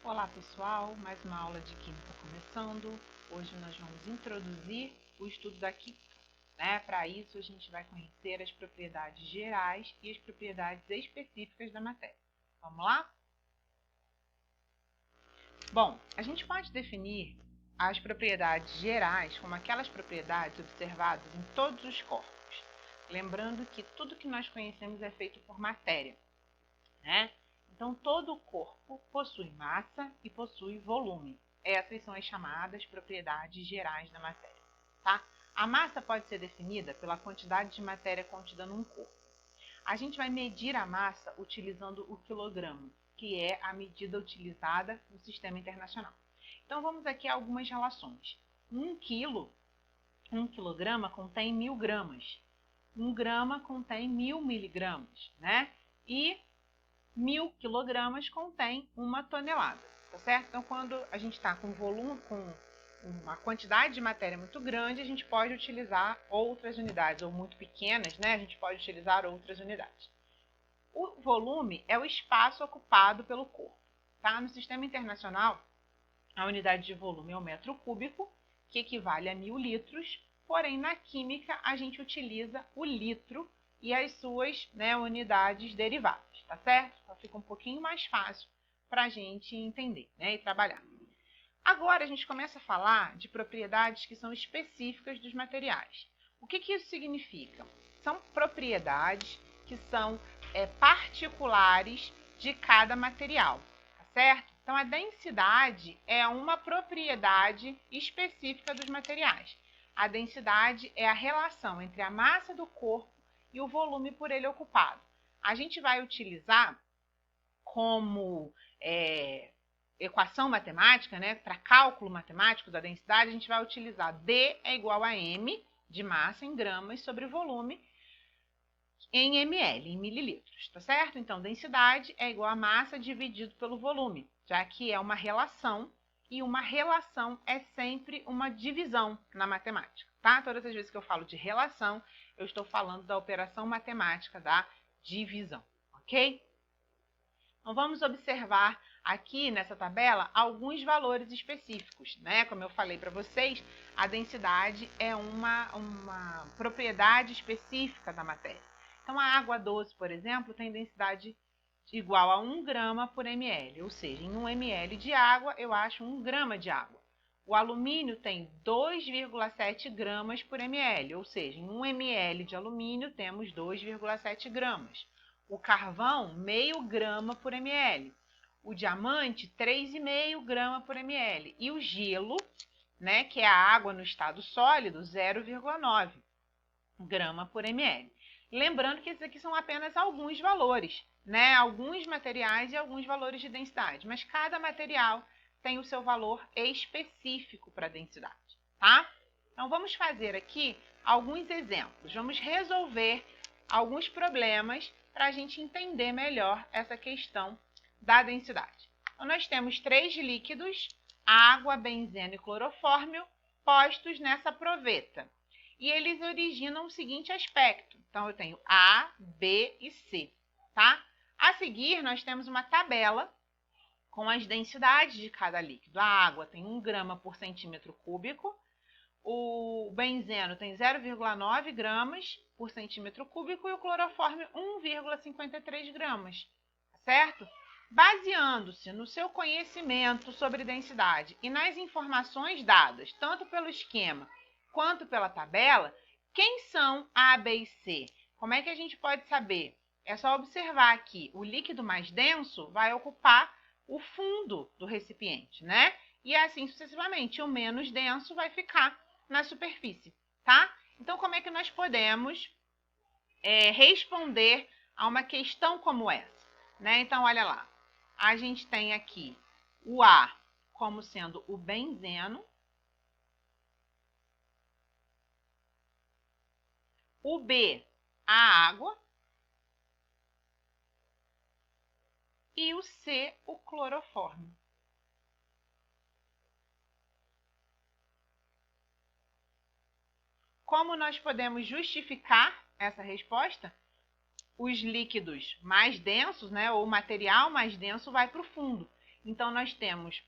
Olá pessoal, mais uma aula de Química começando. Hoje nós vamos introduzir o estudo da química. Para isso a gente vai conhecer as propriedades gerais e as propriedades específicas da matéria. Vamos lá? Bom, a gente pode definir as propriedades gerais como aquelas propriedades observadas em todos os corpos. Lembrando que tudo que nós conhecemos é feito por matéria, né? Então, todo o corpo possui massa e possui volume. Essas são as chamadas propriedades gerais da matéria. Tá? A massa pode ser definida pela quantidade de matéria contida num corpo. A gente vai medir a massa utilizando o quilograma, que é a medida utilizada no sistema internacional. Então, vamos aqui a algumas relações. 1 quilograma contém 1000 gramas. 1 grama contém 1000 miligramas, né? E 1000 quilogramas contém 1 tonelada, tá certo? Então, quando a gente está com volume, com uma quantidade de matéria muito grande, a gente pode utilizar outras unidades, ou muito pequenas, né? A gente pode utilizar outras unidades. O volume é o espaço ocupado pelo corpo, tá? No sistema internacional, a unidade de volume é o metro cúbico, que equivale a 1000 litros, porém, na química, a gente utiliza o litro e as suas unidades derivadas, tá certo? Então fica um pouquinho mais fácil para a gente entender, e trabalhar. Agora a gente começa a falar de propriedades que são específicas dos materiais. O que isso significa? São propriedades que são particulares de cada material, tá certo? Então a densidade é uma propriedade específica dos materiais. A densidade é a relação entre a massa do corpo e o volume por ele ocupado. A gente vai utilizar como equação matemática, para cálculo matemático da densidade, a gente vai utilizar D é igual a M de massa em gramas sobre volume em ml, em mililitros, tá certo? Então, densidade é igual a massa dividido pelo volume, já que é uma relação, e uma relação é sempre uma divisão na matemática, tá? Todas as vezes que eu falo de relação, eu estou falando da operação matemática da divisão, ok? Então, vamos observar aqui nessa tabela alguns valores específicos, né? Como eu falei para vocês, a densidade é uma propriedade específica da matéria. Então, a água doce, por exemplo, tem densidade igual a 1 grama por ml, ou seja, em 1 ml de água, eu acho 1 grama de água. O alumínio tem 2,7 gramas por ml, ou seja, em 1 ml de alumínio temos 2,7 gramas. O carvão, meio grama por ml. O diamante, 3,5 grama por ml. E o gelo, que é a água no estado sólido, 0,9 grama por ml. Lembrando que esses aqui são apenas alguns valores, alguns materiais e alguns valores de densidade, mas cada material tem o seu valor específico para a densidade, tá? Então, vamos fazer aqui alguns exemplos. Vamos resolver alguns problemas para a gente entender melhor essa questão da densidade. Então, nós temos 3 líquidos, água, benzeno e clorofórmio, postos nessa proveta. E eles originam o seguinte aspecto. Então, eu tenho A, B e C, tá? A seguir, nós temos uma tabela com as densidades de cada líquido. A água tem 1 grama por centímetro cúbico, o benzeno tem 0,9 gramas por centímetro cúbico e o clorofórmio 1,53 gramas, certo? Baseando-se no seu conhecimento sobre densidade e nas informações dadas, tanto pelo esquema quanto pela tabela, quem são A, B e C? Como é que a gente pode saber? É só observar aqui, o líquido mais denso vai ocupar o fundo do recipiente, E assim sucessivamente, o menos denso vai ficar na superfície, tá? Então, como é que nós podemos responder a uma questão como essa, Então, olha lá, a gente tem aqui o A como sendo o benzeno, o B, a água, e o C, o clorofórmio. Como nós podemos justificar essa resposta? Os líquidos mais densos, ou o material mais denso vai para o fundo. Então, nós temos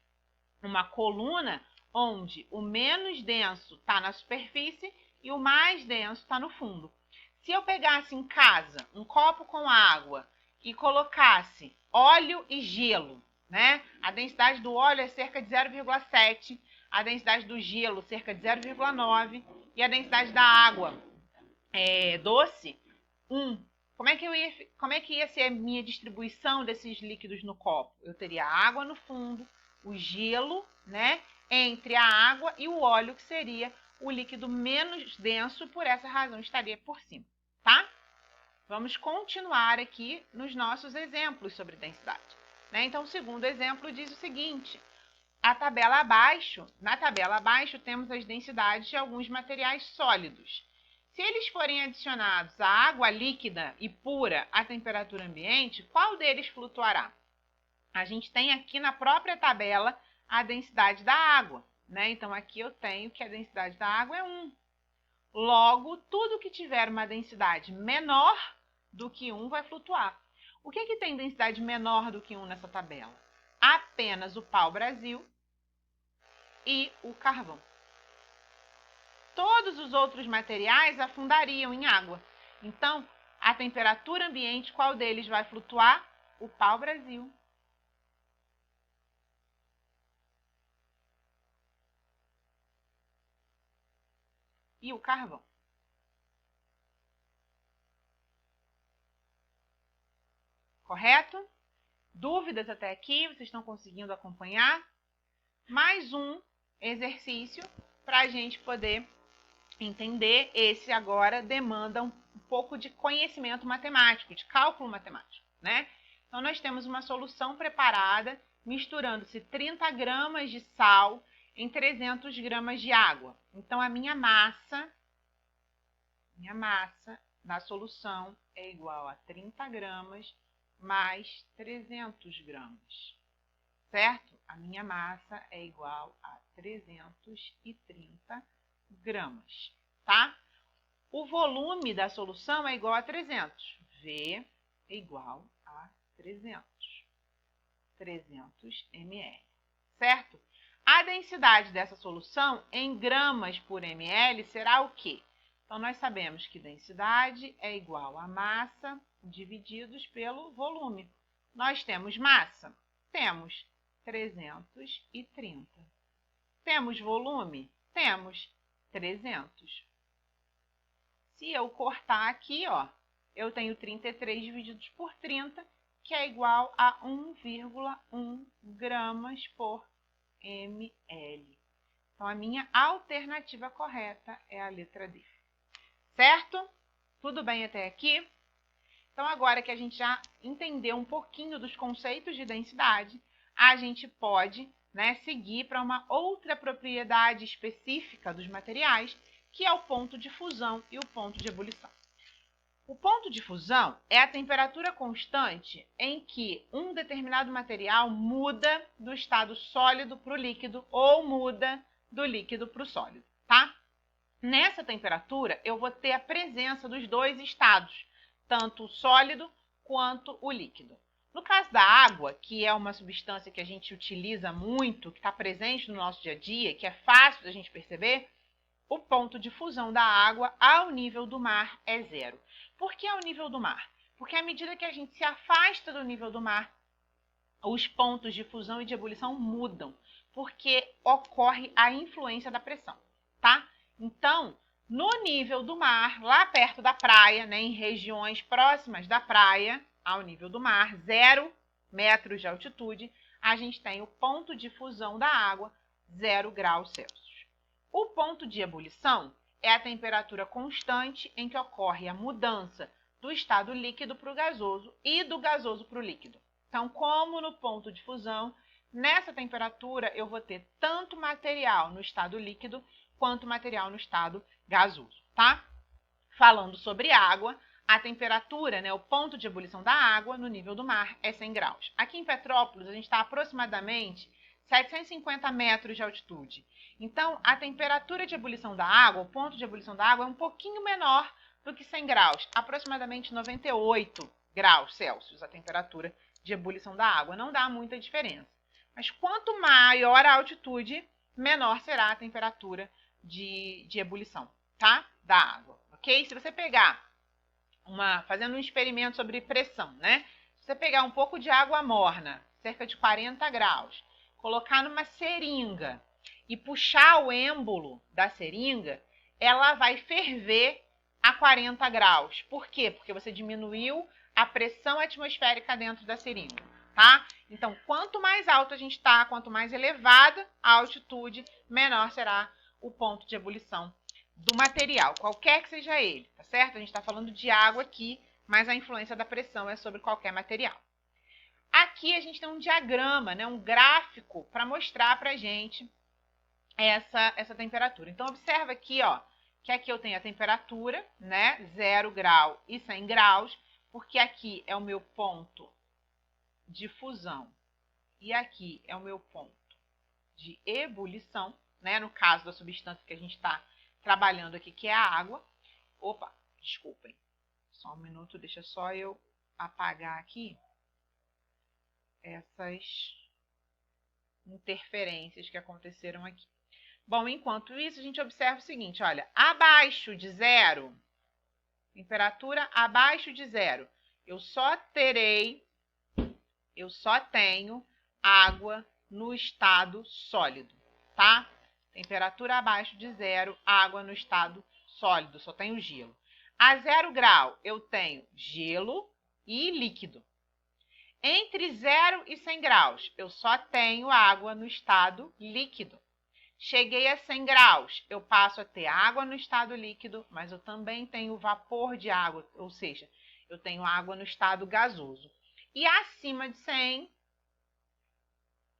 uma coluna onde o menos denso está na superfície e o mais denso está no fundo. Se eu pegasse em casa um copo com água e colocasse óleo e gelo, né? A densidade do óleo é cerca de 0,7, a densidade do gelo cerca de 0,9 e a densidade da água doce 1. Como é que ia ser a minha distribuição desses líquidos no copo? Eu teria água no fundo, o gelo, né, entre a água e o óleo, que seria o líquido menos denso, por essa razão estaria por cima, tá? Vamos continuar aqui nos nossos exemplos sobre densidade, né? Então, o segundo exemplo diz o seguinte: na tabela abaixo temos as densidades de alguns materiais sólidos. Se eles forem adicionados à água líquida e pura à temperatura ambiente, qual deles flutuará? A gente tem aqui na própria tabela a densidade da água, né? Então, aqui eu tenho que a densidade da água é 1. Logo, tudo que tiver uma densidade menor do que 1 vai flutuar. O que tem densidade menor do que 1 nessa tabela? Apenas o pau-brasil e o carvão. Todos os outros materiais afundariam em água. Então, a temperatura ambiente, qual deles vai flutuar? O pau-brasil e o carvão. Correto? Dúvidas até aqui? Vocês estão conseguindo acompanhar? Mais um exercício para a gente poder entender. Esse agora demanda um pouco de conhecimento matemático, de cálculo matemático, né? Então, nós temos uma solução preparada, misturando-se 30 gramas de sal em 300 gramas de água. Então, a minha massa na solução é igual a 30 gramas mais 300 gramas, certo? A minha massa é igual a 330 gramas, tá? O volume da solução é igual a 300. V é igual a 300 ml, certo? A densidade dessa solução em gramas por ml será o quê? Então, nós sabemos que densidade é igual a massa divididos pelo volume. Nós temos massa? Temos 330. Temos volume? Temos 300. Se eu cortar aqui, ó, eu tenho 33 divididos por 30, que é igual a 1,1 gramas por ml. Então, a minha alternativa correta é a letra D. Certo? Tudo bem até aqui? Então, agora que a gente já entendeu um pouquinho dos conceitos de densidade, a gente pode, né, seguir para uma outra propriedade específica dos materiais, que é o ponto de fusão e o ponto de ebulição. O ponto de fusão é a temperatura constante em que um determinado material muda do estado sólido para o líquido ou muda do líquido para o sólido, tá? Nessa temperatura, eu vou ter a presença dos dois estados, tanto o sólido quanto o líquido. No caso da água, que é uma substância que a gente utiliza muito, que está presente no nosso dia a dia, que é fácil da gente perceber, o ponto de fusão da água ao nível do mar é 0. Por que ao nível do mar? Porque à medida que a gente se afasta do nível do mar, os pontos de fusão e de ebulição mudam, porque ocorre a influência da pressão, tá? Então, no nível do mar, lá perto da praia, né, em regiões próximas da praia, ao nível do mar, 0 metros de altitude, a gente tem o ponto de fusão da água, 0 graus Celsius. O ponto de ebulição é a temperatura constante em que ocorre a mudança do estado líquido para o gasoso e do gasoso para o líquido. Então, como no ponto de fusão, nessa temperatura eu vou ter tanto material no estado líquido quanto material no estado gasoso, tá? Falando sobre água, a temperatura, né, o ponto de ebulição da água no nível do mar é 100 graus. Aqui em Petrópolis, a gente está aproximadamente 750 metros de altitude. Então, a temperatura de ebulição da água, o ponto de ebulição da água é um pouquinho menor do que 100 graus, aproximadamente 98 graus Celsius, a temperatura de ebulição da água. Não dá muita diferença. Mas quanto maior a altitude, menor será a temperatura de ebulição, tá? Da água, ok? Se você pegar fazendo um experimento sobre pressão, né? Se você pegar um pouco de água morna, cerca de 40 graus, colocar numa seringa e puxar o êmbolo da seringa, ela vai ferver a 40 graus. Por quê? Porque você diminuiu a pressão atmosférica dentro da seringa, tá? Então, quanto mais alto a gente está, quanto mais elevada a altitude, menor será o ponto de ebulição do material, qualquer que seja ele, tá certo? A gente está falando de água aqui, mas a influência da pressão é sobre qualquer material. Aqui a gente tem um diagrama, né, um gráfico para mostrar para a gente essa temperatura. Então, observa aqui, ó, que aqui eu tenho a temperatura, né, 0 grau e 100 graus, porque aqui é o meu ponto de fusão e aqui é o meu ponto de ebulição, né, no caso da substância que a gente está trabalhando aqui, que é a água. Opa, desculpem. Só um minuto, deixa só eu apagar aqui essas interferências que aconteceram aqui. Bom, enquanto isso, a gente observa o seguinte, olha, abaixo de 0, temperatura abaixo de 0, eu só tenho água no estado sólido, tá? Temperatura abaixo de 0, água no estado sólido, só tenho gelo. A 0 grau, eu tenho gelo e líquido. Entre 0 e 100 graus, eu só tenho água no estado líquido. Cheguei a 100 graus, eu passo a ter água no estado líquido, mas eu também tenho vapor de água, ou seja, eu tenho água no estado gasoso. E acima de 100,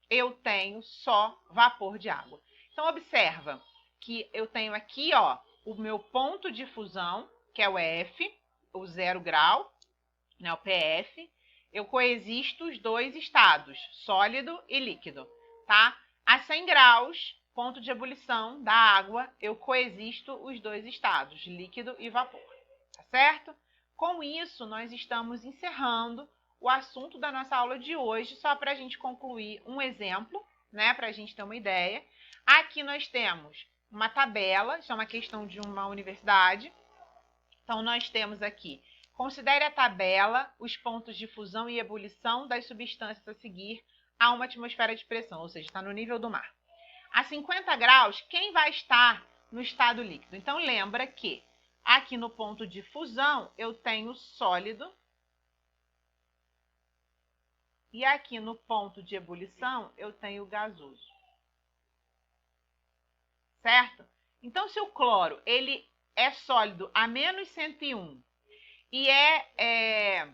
eu tenho só vapor de água. Então, observa que eu tenho aqui, ó, o meu ponto de fusão, que é o F, o 0 grau, né, o PF. Eu coexisto os dois estados, sólido e líquido, tá? A 100 graus, ponto de ebulição da água, eu coexisto os dois estados, líquido e vapor, tá certo? Com isso, nós estamos encerrando o assunto da nossa aula de hoje, só para a gente concluir um exemplo, né, para a gente ter uma ideia. Aqui nós temos uma tabela, isso é uma questão de uma universidade. Então, nós temos aqui, considere a tabela, os pontos de fusão e ebulição das substâncias a seguir a uma atmosfera de pressão, ou seja, está no nível do mar. A 50 graus, quem vai estar no estado líquido? Então, lembra que aqui no ponto de fusão, eu tenho sólido. E aqui no ponto de ebulição, eu tenho gasoso. Certo? Então, se o cloro ele é sólido a menos 101 e é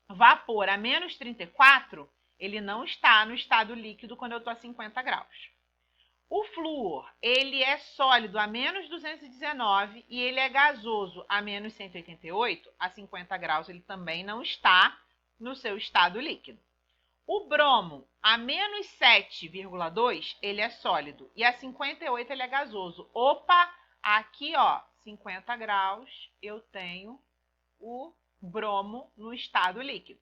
vapor a menos 34, ele não está no estado líquido quando eu estou a 50 graus. O flúor, ele é sólido a menos 219 e ele é gasoso a menos 188, a 50 graus ele também não está no seu estado líquido. O bromo, a menos 7,2, ele é sólido. E a 58, ele é gasoso. Opa, aqui, ó, 50 graus, eu tenho o bromo no estado líquido.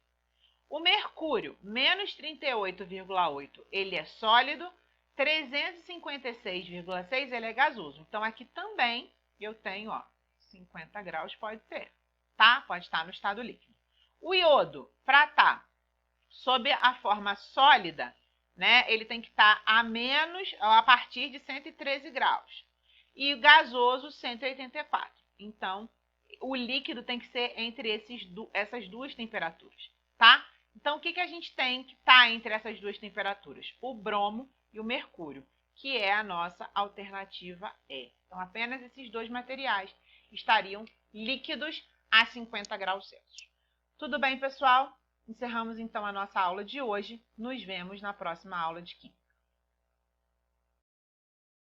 O mercúrio, menos 38,8, ele é sólido. 356,6, ele é gasoso. Então, aqui também eu tenho, ó, 50 graus pode ter, tá? Pode estar no estado líquido. O iodo, para estar sob a forma sólida, né, ele tem que estar a partir de 113 graus. E o gasoso, 184. Então, o líquido tem que ser entre essas duas temperaturas, tá? Então, o que a gente tem que estar entre essas duas temperaturas? O bromo e o mercúrio, que é a nossa alternativa E. Então, apenas esses dois materiais estariam líquidos a 50 graus Celsius. Tudo bem, pessoal? Encerramos então a nossa aula de hoje. Nos vemos na próxima aula de química.